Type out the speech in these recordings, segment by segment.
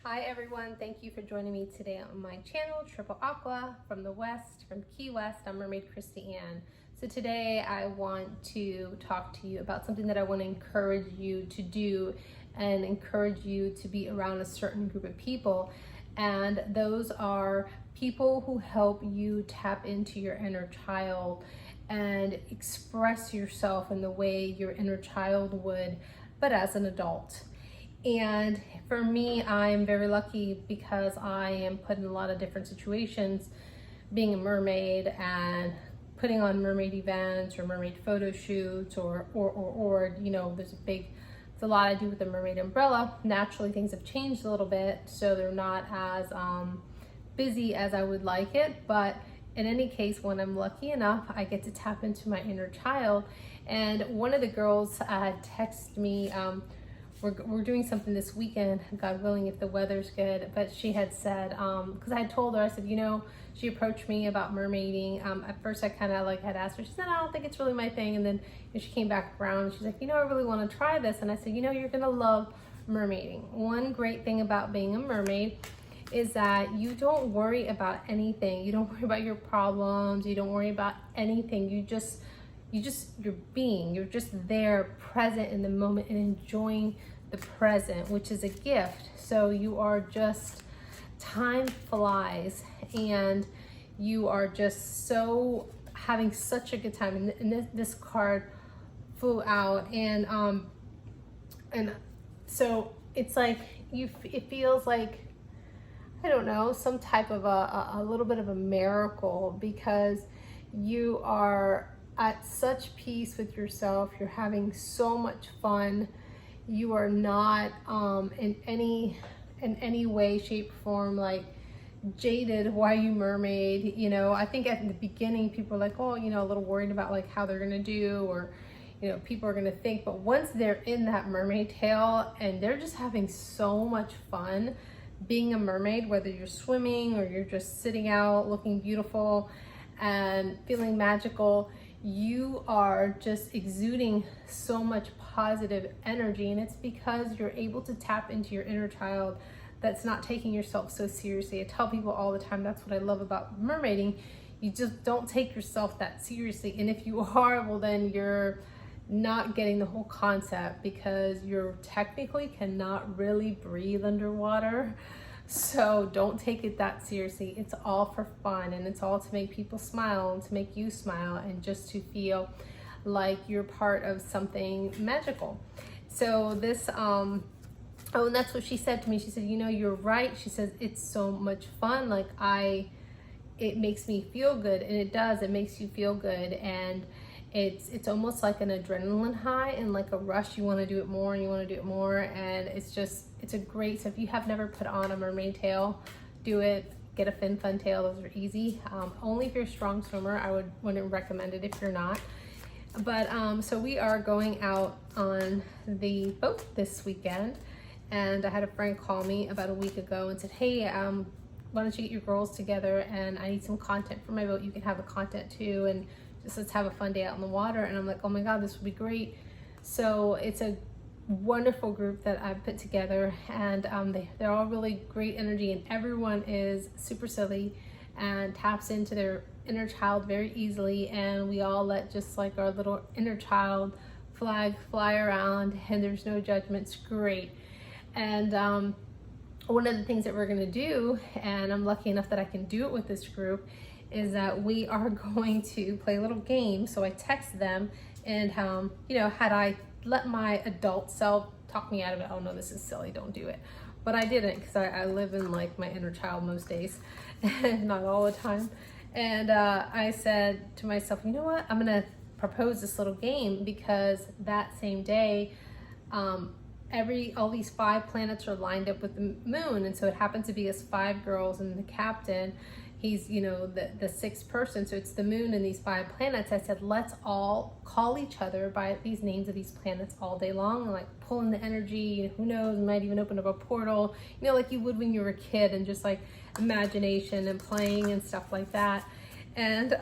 Hi everyone, thank you for joining me today on my channel, Triple Aqua, from the West, from Key West. I'm Mermaid Christy Ann. So today I want to talk to you about something that I want to encourage you to do and encourage you to be around a certain group of people. And those are people who help you tap into your inner child and express yourself in the way your inner child would, but as an adult. And for me, I'm very lucky because I am put in a lot of different situations, being a mermaid and putting on mermaid events or mermaid photo shoots or you know, there's a lot I do with the mermaid umbrella. Naturally, things have changed a little bit, so they're not as busy as I would like it. But in any case, when I'm lucky enough, I get to tap into my inner child. And one of the girls texted me, we're doing something this weekend, God willing, if the weather's good. But she had said, because I had told her, I said, you know, she approached me about mermaiding. At first I kind of had asked her, she said, I don't think it's really my thing. And then she came back around and she's like, you know, I really want to try this. And I said, you know, you're going to love mermaiding. One great thing about being a mermaid is that you don't worry about anything. You don't worry about your problems. You don't worry about anything. You're just there, present in the moment and enjoying the present, which is a gift. So you are just, time flies and you are just so having such a good time. And this card flew out, and so it's like it feels like, I don't know, some type of a little bit of a miracle, because you are at such peace with yourself. You're having so much fun. You are not in any way, shape, form like jaded. Why you mermaid? You know, I think at the beginning people are like, oh, you know, a little worried about like how they're gonna do, or you know, people are gonna think. But once they're in that mermaid tail and they're just having so much fun being a mermaid, whether you're swimming or you're just sitting out looking beautiful and feeling magical, you are just exuding so much positive energy. And it's because you're able to tap into your inner child that's not taking yourself so seriously. I tell people all the time, that's what I love about mermaiding. You just don't take yourself that seriously. And if you are, well, then you're not getting the whole concept, because you technically cannot really breathe underwater. So don't take it that seriously. It's all for fun, and it's all to make people smile and to make you smile and just to feel like you're part of something magical. So this, oh, and that's what she said to me. She said, you know, you're right. She says, it's so much fun. Like it makes me feel good, and it does. It makes you feel good, and it's almost like an adrenaline high and like a rush. You want to do it more and you want to do it more, and it's a great. So if you have never put on a mermaid tail, do it. Get a fin fun tail. Those are easy. Only if you're a strong swimmer. I wouldn't recommend it if you're not. But so we are going out on the boat this weekend, and I had a friend call me about a week ago and said, hey, why don't you get your girls together, and I need some content for my boat. You can have the content too, and just let's have a fun day out in the water. And I'm like, oh my God, this would be great. So it's a wonderful group that I've put together, and they're all really great energy, and everyone is super silly and taps into their inner child very easily. And we all let just like our little inner child flag fly around, and there's no judgment. It's great. And one of the things that we're gonna do, and I'm lucky enough that I can do it with this group, is that we are going to play a little game. So I text them, and you know, had I let my adult self talk me out of it, oh no, this is silly, don't do it. But I didn't, because I live in like my inner child most days, not all the time. And I said to myself, you know what, I'm gonna propose this little game, because that same day, all these 5 planets are lined up with the moon. And so it happens to be us 5 girls, and the captain, he's, you know, the 6th person. So it's the moon and these 5 planets. I said, let's all call each other by these names of these planets all day long, and like pull in the energy. You know, who knows, we might even open up a portal, you know, like you would when you were a kid, and just like imagination and playing and stuff like that. And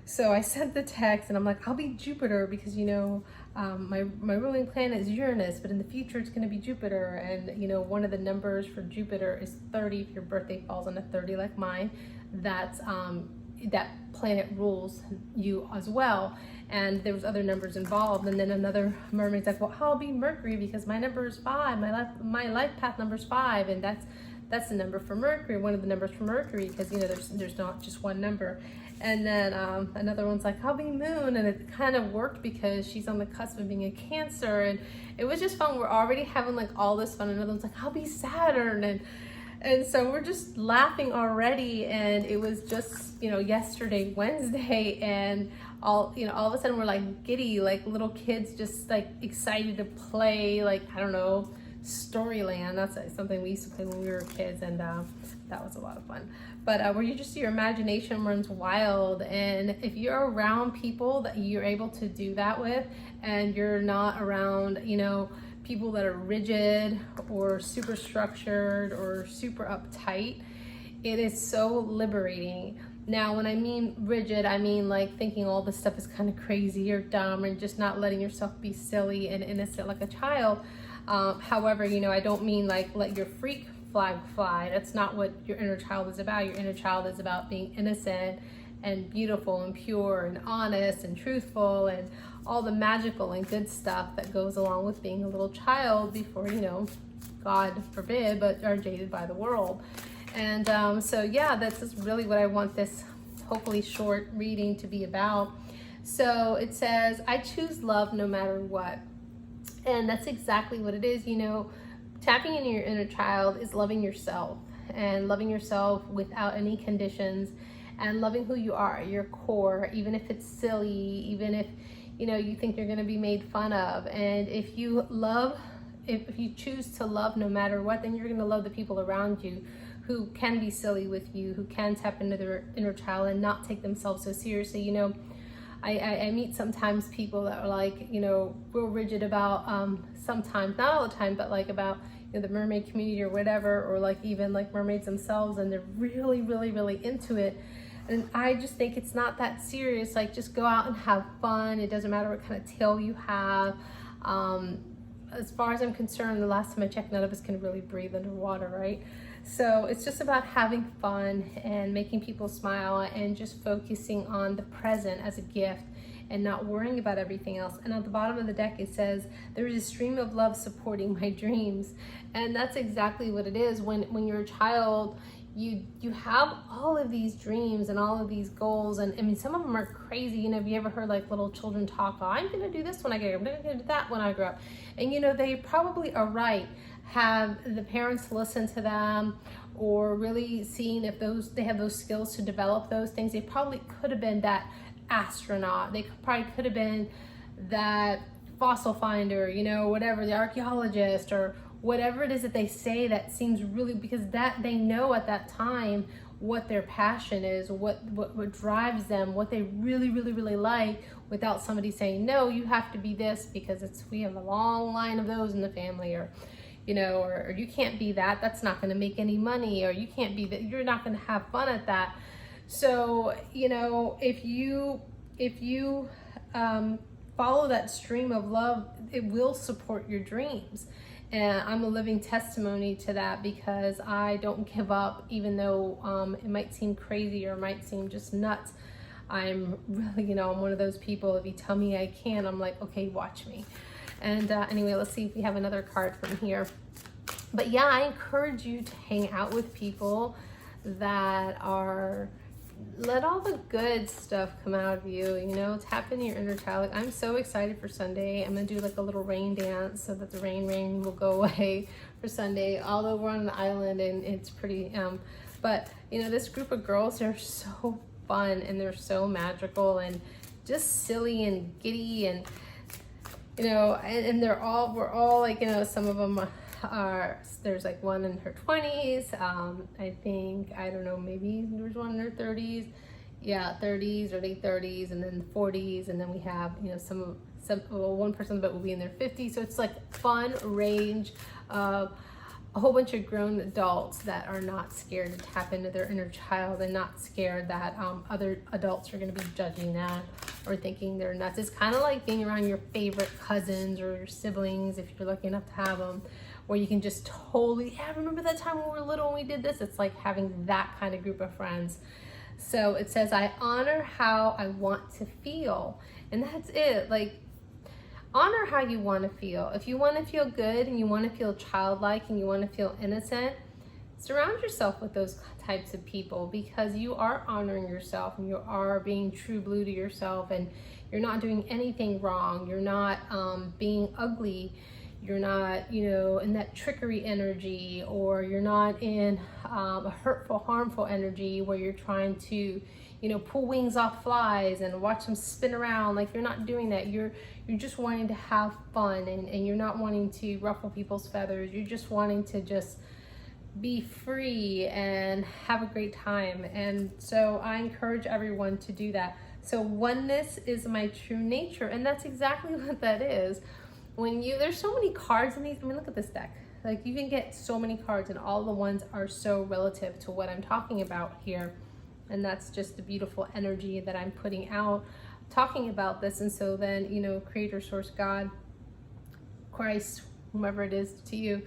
So I sent the text and I'm like, I'll be Jupiter because, you know, my ruling planet is Uranus, but in the future it's going to be Jupiter. And, you know, one of the numbers for Jupiter is 30. If your birthday falls on a 30 like mine, that's that planet rules you as well. And there was other numbers involved. And then another mermaid's like, well, I'll be Mercury because my number is 5. My life path number is 5, and that's the number for Mercury, one of the numbers for Mercury, because, you know, there's not just one number. And then another one's like, I'll be Moon, and it kind of worked because she's on the cusp of being a Cancer, and it was just fun. We're already having like all this fun. Another one's like, I'll be Saturn, and so we're just laughing already. And it was just, you know, yesterday, Wednesday, and all of a sudden we're like giddy, like little kids, just like excited to play, like, I don't know, Storyland. That's something we used to play when we were kids, and that was a lot of fun. But where you just, your imagination runs wild, and if you're around people that you're able to do that with, and you're not around, you know, people that are rigid or super structured or super uptight, it is so liberating. Now, when I mean rigid, I mean like thinking all this stuff is kind of crazy or dumb, and just not letting yourself be silly and innocent like a child. However, you know, I don't mean like let your freak flag fly. That's not what your inner child is about. Your inner child is about being innocent and beautiful and pure and honest and truthful and all the magical and good stuff that goes along with being a little child before, you know, God forbid, but are jaded by the world. And so yeah, that's just really what I want this hopefully short reading to be about. So it says, I choose love no matter what. And that's exactly what it is. You know, tapping into your inner child is loving yourself, and loving yourself without any conditions, and loving who you are, your core, even if it's silly, even if, you know, you think you're going to be made fun of. And if you choose to love no matter what, then you're going to love the people around you who can be silly with you, who can tap into their inner child and not take themselves so seriously. You know, I meet sometimes people that are like, you know, real rigid about, sometimes, not all the time, but like about, you know, the mermaid community or whatever, or like even like mermaids themselves, and they're really, really, really into it. And I just think it's not that serious. Like, just go out and have fun. It doesn't matter what kind of tail you have. As far as I'm concerned, the last time I checked, none of us can really breathe underwater, right? So it's just about having fun and making people smile and just focusing on the present as a gift and not worrying about everything else. And at the bottom of the deck, it says, there is a stream of love supporting my dreams. And that's exactly what it is. When you're a child, you have all of these dreams and all of these goals. And I mean, some of them are crazy. You know, have you ever heard like little children talk, oh, I'm gonna do this when I grow up, I'm gonna do that when I grow up. And you know, they probably are right. Have the parents listen to them, or really seeing if they have those skills to develop those things. They probably could have been that astronaut. They probably could have been that fossil finder, you know, whatever, the archaeologist, or whatever it is that they say that seems really, because that they know at that time what their passion is, what drives them, what they really, really, really like, without somebody saying, no, you have to be this because we have a long line of those in the family, or, you know, or you can't be that, that's not going to make any money, or you can't be that, you're not going to have fun at that. So, you know, if you follow that stream of love, it will support your dreams. And I'm a living testimony to that, because I don't give up, even though it might seem crazy or it might seem just nuts. I'm really, you know, I'm one of those people, if you tell me I can, I'm like, okay, watch me. And anyway, let's see if we have another card from here. But yeah, I encourage you to hang out with people that are, let all the good stuff come out of you, you know, tap into your inner child. Like, I'm so excited for Sunday. I'm gonna do like a little rain dance so that the rain will go away for Sunday, although we're on an island and it's pretty, but you know, this group of girls are so fun, and they're so magical and just silly and giddy, and you know, and we're all like, you know, some of them are, there's like one in her 20s, I think, I don't know, maybe there's one in her 30s, yeah, 30s or late 30s, and then 40s, and then we have, you know, well, one person that will be in their 50s, so it's like fun range of a whole bunch of grown adults that are not scared to tap into their inner child and not scared that other adults are going to be judging that or thinking they're nuts. It's kind of like being around your favorite cousins or your siblings, if you're lucky enough to have them, where you can just totally, yeah, remember that time when we were little and we did this? It's like having that kind of group of friends. So it says, I honor how I want to feel. And that's it. Like, honor how you want to feel. If you want to feel good and you want to feel childlike and you want to feel innocent, surround yourself with those types of people, because you are honoring yourself and you are being true blue to yourself, and you're not doing anything wrong. You're not being ugly. You're not, you know, in that trickery energy, or you're not in a hurtful, harmful energy where you're trying to, you know, pull wings off flies and watch them spin around. Like, you're not doing that. You're just wanting to have fun, and you're not wanting to ruffle people's feathers. You're just wanting to just be free and have a great time. And so I encourage everyone to do that. So oneness is my true nature, and that's exactly what that is. When there's so many cards in these, I mean, look at this deck. Like, you can get so many cards, and all the ones are so relative to what I'm talking about here. And that's just the beautiful energy that I'm putting out, talking about this. And so then, you know, Creator, Source, God, Christ, whomever it is to you,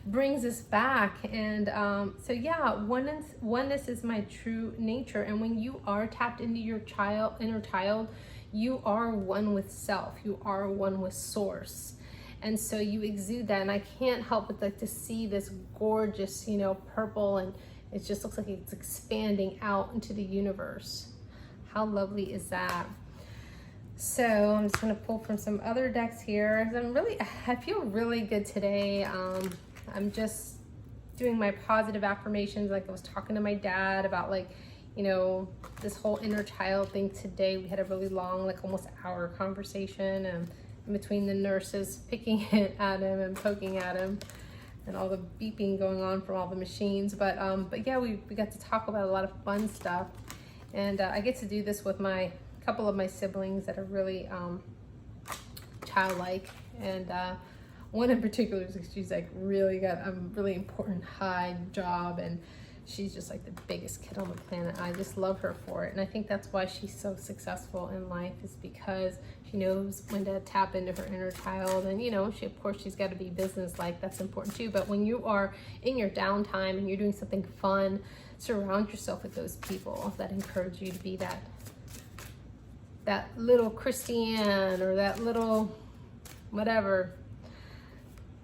brings us back. And so yeah, oneness is my true nature. And when you are tapped into your inner child, you are one with self. You are one with source. And so you exude that. And I can't help but like to see this gorgeous, you know, purple, and it just looks like it's expanding out into the universe. How lovely is that? So I'm just gonna pull from some other decks here. I feel really good today. I'm just doing my positive affirmations. Like, I was talking to my dad about, like, you know, this whole inner child thing today. We had a really long, like almost hour conversation, and in between the nurses picking it at him and poking at him, and all the beeping going on from all the machines. But yeah, we got to talk about a lot of fun stuff. And I get to do this with a couple of my siblings that are really childlike. And one in particular, she's like really got a really important high job, and she's just like the biggest kid on the planet. I just love her for it. And I think that's why she's so successful in life, is because she knows when to tap into her inner child. And, you know, of course, she's got to be business-like. That's important too. But when you are in your downtime and you're doing something fun, surround yourself with those people that encourage you to be that little Christiane, or that little whatever,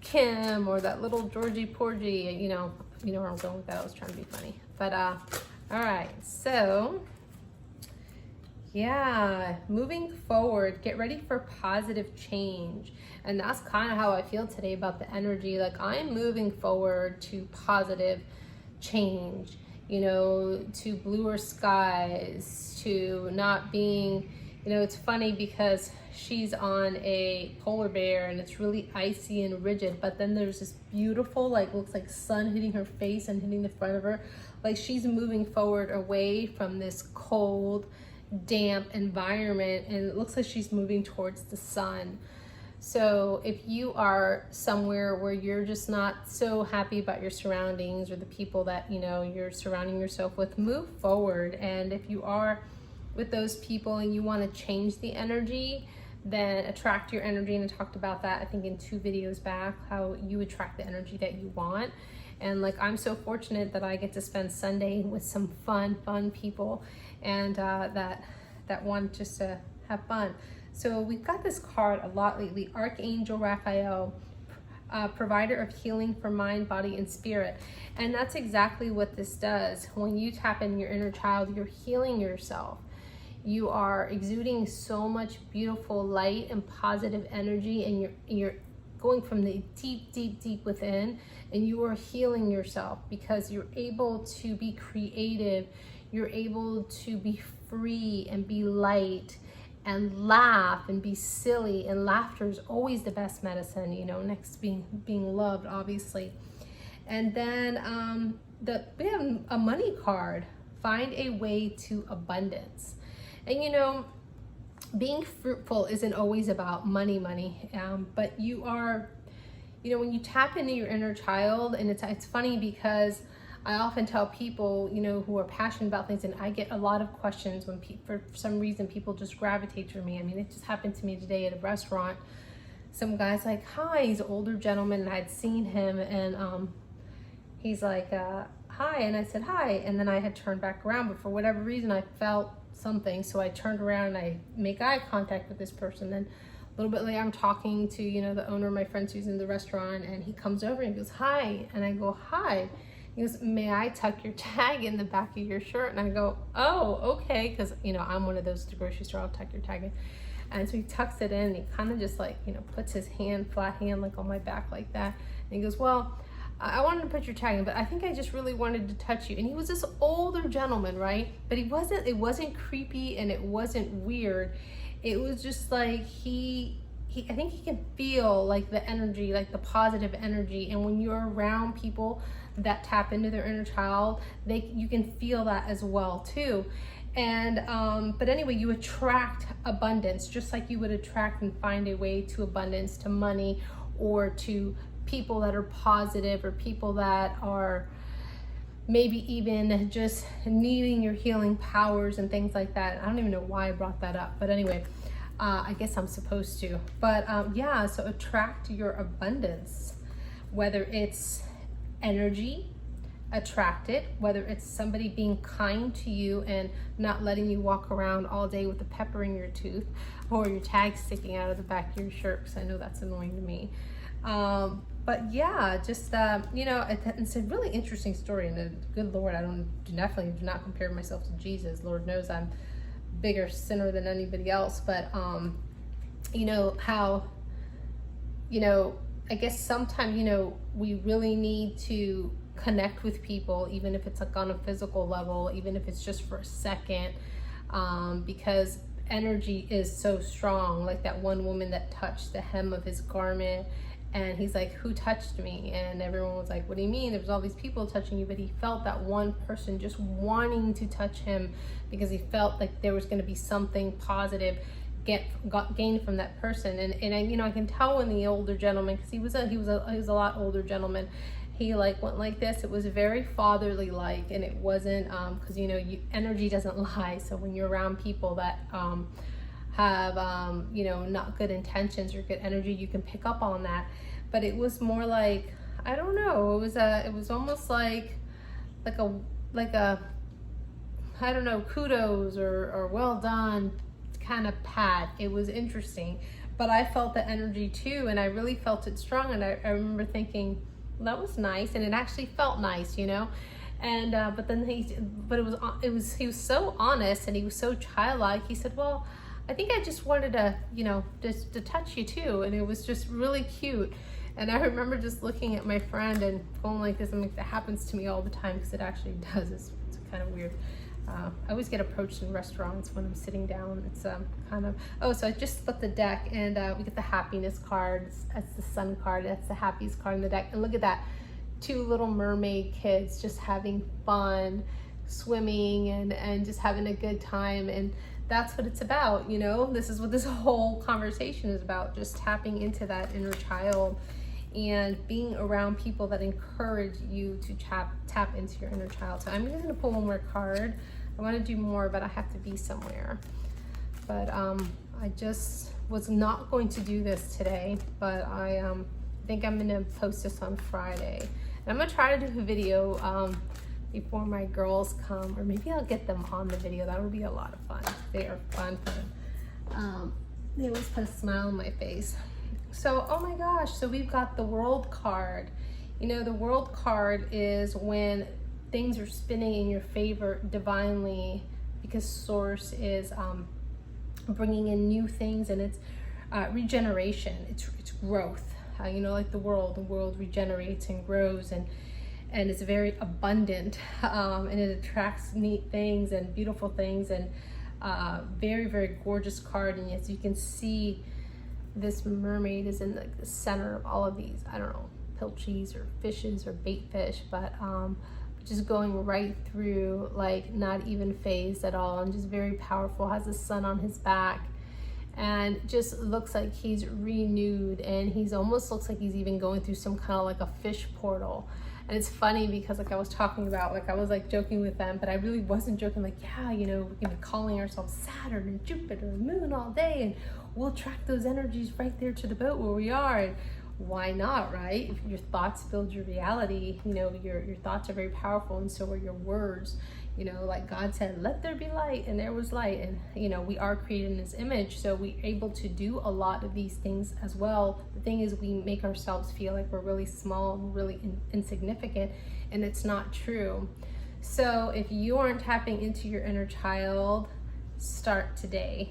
Kim, or that little Georgie Porgy. You know where I'm going with that. I was trying to be funny. But all right, so yeah, moving forward, get ready for positive change. And that's kind of how I feel today about the energy. Like, I'm moving forward to positive change, you know, to bluer skies, to not being, you know, it's funny because she's on a polar bear and it's really icy and rigid, but then there's this beautiful, like, looks like sun hitting her face and hitting the front of her. Like, she's moving forward away from this cold, damp environment, and it looks like she's moving towards the sun. So if you are somewhere where you're just not so happy about your surroundings or the people that, you know, you're surrounding yourself with, move forward. And if you are with those people and you want to change the energy, then attract your energy. And I talked about that, I think, in 2 videos back, how you attract the energy that you want. And like, I'm so fortunate that I get to spend Sunday with some fun people, and that want just to have fun. So we've got this card a lot lately, Archangel Raphael, provider of healing for mind, body, and spirit. And that's exactly what this does. When you tap in your inner child, you're healing yourself. You are exuding so much beautiful light and positive energy, and you're going from the deep within, and you are healing yourself because you're able to be creative. You're able to be free and be light and laugh and be silly. And laughter is always the best medicine, you know, next to being loved, obviously. And then we have a money card, find a way to abundance. And, you know, being fruitful isn't always about money, but you are you know, when you tap into your inner child, and it's funny because I often tell people, you know, who are passionate about things, and I get a lot of questions when for some reason people just gravitate to me. I mean, it just happened to me today at a restaurant. Some guy's like, hi, he's an older gentleman, and I'd seen him, and he's like, hi, and I said hi, and then I had turned back around, but for whatever reason I felt something, so I turned around and I make eye contact with this person. Then a little bit later I'm talking to, you know, the owner of my friends who's in the restaurant, and he comes over and goes, hi, and I go, hi. He goes, may I tuck your tag in the back of your shirt? And I go, oh, okay, because, you know, I'm one of those at the grocery store, I'll tuck your tag in. And so he tucks it in, and he kind of just like, you know, puts his hand, flat hand, like on my back like that. And he goes, well, I wanted to put your tag in, but I think I just really wanted to touch you. And he was this older gentleman, right? But it wasn't creepy, and it wasn't weird. It was just like I think he can feel like the energy, like the positive energy. And when you're around people that tap into their inner child, you can feel that as well too. And but anyway, you attract abundance, just like you would attract and find a way to abundance, to money, or to people that are positive, or people that are maybe even just needing your healing powers and things like that. I don't even know why I brought that up, but anyway, I guess I'm supposed to. But yeah, so attract your abundance, whether it's energy, attract it, whether it's somebody being kind to you and not letting you walk around all day with a pepper in your tooth, or your tag sticking out of the back of your shirt, because I know that's annoying to me. But yeah, just you know, it's a really interesting story, and good Lord, I definitely do not compare myself to Jesus. Lord knows I'm a bigger sinner than anybody else. But you know how, you know, I guess sometimes, you know, we really need to connect with people, even if it's like on a physical level, even if it's just for a second, because energy is so strong. Like that one woman that touched the hem of his garment, and he's like, who touched me? And everyone was like, what do you mean? There was all these people touching you. But he felt that one person just wanting to touch him, because he felt like there was going to be something positive gained from that person. And I, you know, I can tell when the older gentleman, because he was a lot older gentleman, he like went like this. It was very fatherly like, and it wasn't because you know, energy doesn't lie. So when you're around people that have you know, not good intentions or good energy, you can pick up on that. But it was more like, I don't know, it was almost like a I don't know, kudos or well done kind of pat. It was interesting, but I felt the energy too, and I really felt it strong. And I remember thinking, well, that was nice, and it actually felt nice, you know. And but then he was so honest, and he was so childlike. He said, well, I think I just wanted to, you know, just to touch you too. And it was just really cute. And I remember just looking at my friend and going like this. I mean, that happens to me all the time, because it actually does. It's kind of weird. I always get approached in restaurants when I'm sitting down. It's kind of, oh, so I just flipped the deck, and we get the happiness card. That's the sun card. That's the happiest card in the deck. And look at that. 2 little mermaid kids just having fun, swimming and just having a good time. And that's what it's about, you know. This is what this whole conversation is about, just tapping into that inner child and being around people that encourage you to tap into your inner child. So I'm just gonna pull one more card. I want to do more, but I have to be somewhere. But I just was not going to do this today, but I think I'm gonna post this on Friday. And I'm gonna try to do a video before my girls come, or maybe I'll get them on the video. That would be a lot of fun. They are fun. They always put a smile on my face. So, oh my gosh, so we've got the World card. You know, the World card is when things are spinning in your favor divinely, because Source is bringing in new things, and it's regeneration, it's growth. You know, like the world regenerates and grows, and it's very abundant, and it attracts neat things and beautiful things, and very, very gorgeous card. And as you can see, this mermaid is in the center of all of these, I don't know, pilchies or fishes or bait fish, but just going right through, like not even phased at all, and just very powerful. Has the sun on his back, and just looks like he's renewed, and he's almost looks like he's even going through some kind of like a fish portal. And it's funny because like I was talking about, like I was like joking with them, but I really wasn't joking, like, yeah, you know, we're gonna be calling ourselves Saturn and Jupiter and Moon all day, and we'll track those energies right there to the boat where we are. And why not, right? If your thoughts build your reality, you know, your thoughts are very powerful, and so are your words. You know, like God said, let there be light, and there was light. And you know, we are created in his image, so we're able to do a lot of these things as well. The thing is, we make ourselves feel like we're really small and really insignificant, and it's not true. So if you aren't tapping into your inner child, start today.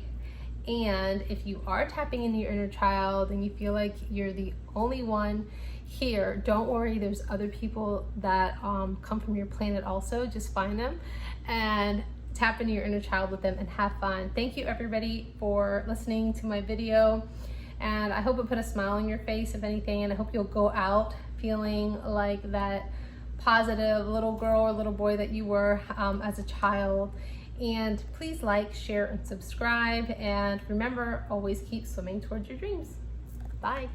And if you are tapping into your inner child and you feel like you're the only one here, don't worry, there's other people that come from your planet also. Just find them and tap into your inner child with them and have fun. Thank you everybody for listening to my video, and I hope it put a smile on your face, if anything, and I hope you'll go out feeling like that positive little girl or little boy that you were as a child. And please like, share, and subscribe. And remember, always keep swimming towards your dreams. Bye.